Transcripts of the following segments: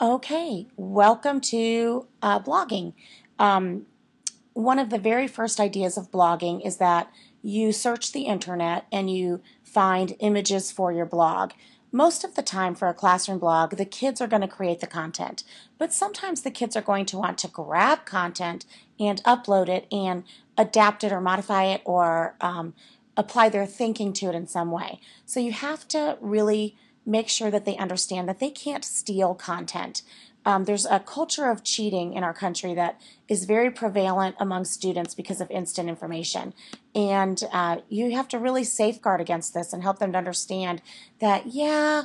Okay, welcome to blogging. Um, One of the very first ideas of blogging is that you search the internet and you find images for your blog. Most of the time for a classroom blog, the kids are going to create the content, but sometimes the kids are going to want to grab content and upload it and adapt it or modify it or apply their thinking to it in some way. So you have to really make sure that they understand that they can't steal content. There's a culture of cheating in our country that is very prevalent among students because of instant information. And you have to really safeguard against this and help them to understand that, yeah,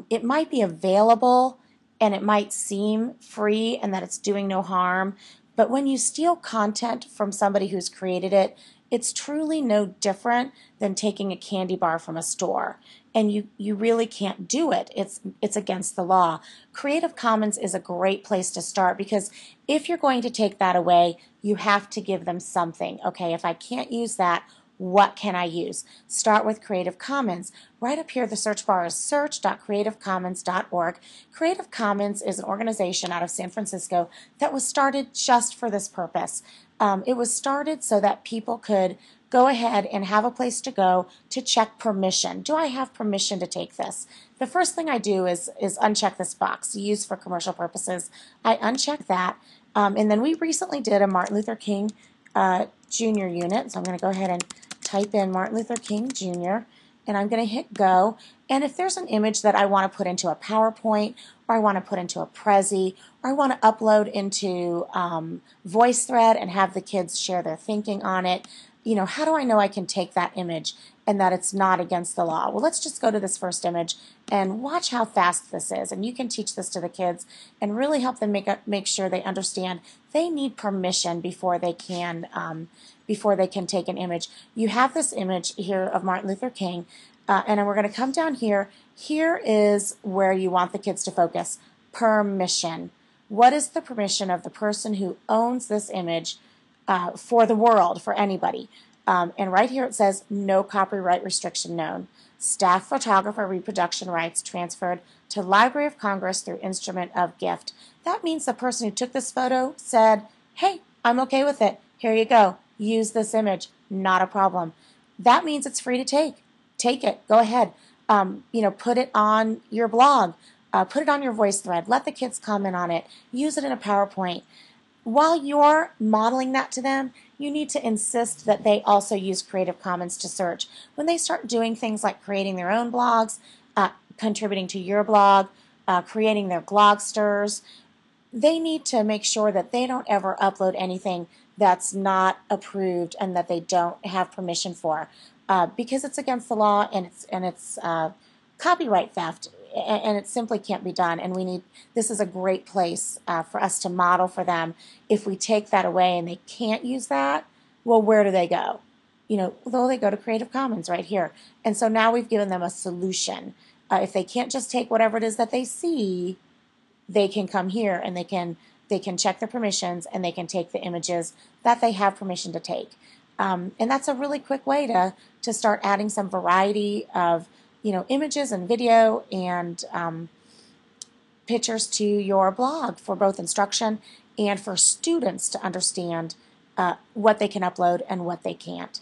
it might be available and it might seem free and that it's doing no harm. But when you steal content from somebody who's created it, it's truly no different than taking a candy bar from a store. And you really can't do it. It's against the law. Creative Commons is a great place to start because if you're going to take that away, you have to give them something. Okay, if I can't use that, what can I use? Start with Creative Commons. Right up here, the search bar is search.creativecommons.org. Creative Commons is an organization out of San Francisco that was started just for this purpose. It was started so that people could go ahead and have a place to go to check permission. Do I have permission to take this? The first thing I do is uncheck this box, used for commercial purposes. I uncheck that, and then we recently did a Martin Luther King Jr. unit, so I'm going to go ahead and type in Martin Luther King Jr., and I'm going to hit go. And if there's an image that I want to put into a PowerPoint, or I want to put into a Prezi, or I want to upload into VoiceThread and have the kids share their thinking on it, you know, how do I know I can take that image and that it's not against the law? Well, let's just go to this first image and watch how fast this is. And you can teach this to the kids and really help them make sure they understand they need permission before they can take an image. You have this image here of Martin Luther King, and then we're going to come down here. Here is where you want the kids to focus. Permission. What is the permission of the person who owns this image for the world, for anybody? And right here it says no copyright restriction known. Staff photographer reproduction rights transferred to Library of Congress through instrument of gift. That means the person who took this photo said, hey, I'm okay with it. Here you go. Use this image. Not a problem. That means it's free to take. Take it. Go ahead. Put it on your blog. Put it on your VoiceThread. Let the kids comment on it. Use it in a PowerPoint. While you're modeling that to them, you need to insist that they also use Creative Commons to search. When they start doing things like creating their own blogs, contributing to your blog, creating their Glogsters, they need to make sure that they don't ever upload anything that's not approved and that they don't have permission for, because it's against the law and it's copyright theft, and it simply can't be done. And this is a great place for us to model for them. If we take that away and they can't use that, well, where do they go? Well, they go to Creative Commons right here. And so now we've given them a solution. If they can't just take whatever it is that they see, they can come here and they can check their permissions and they can take the images that they have permission to take. And that's a really quick way to start adding some variety of images and video and pictures to your blog for both instruction and for students to understand what they can upload and what they can't.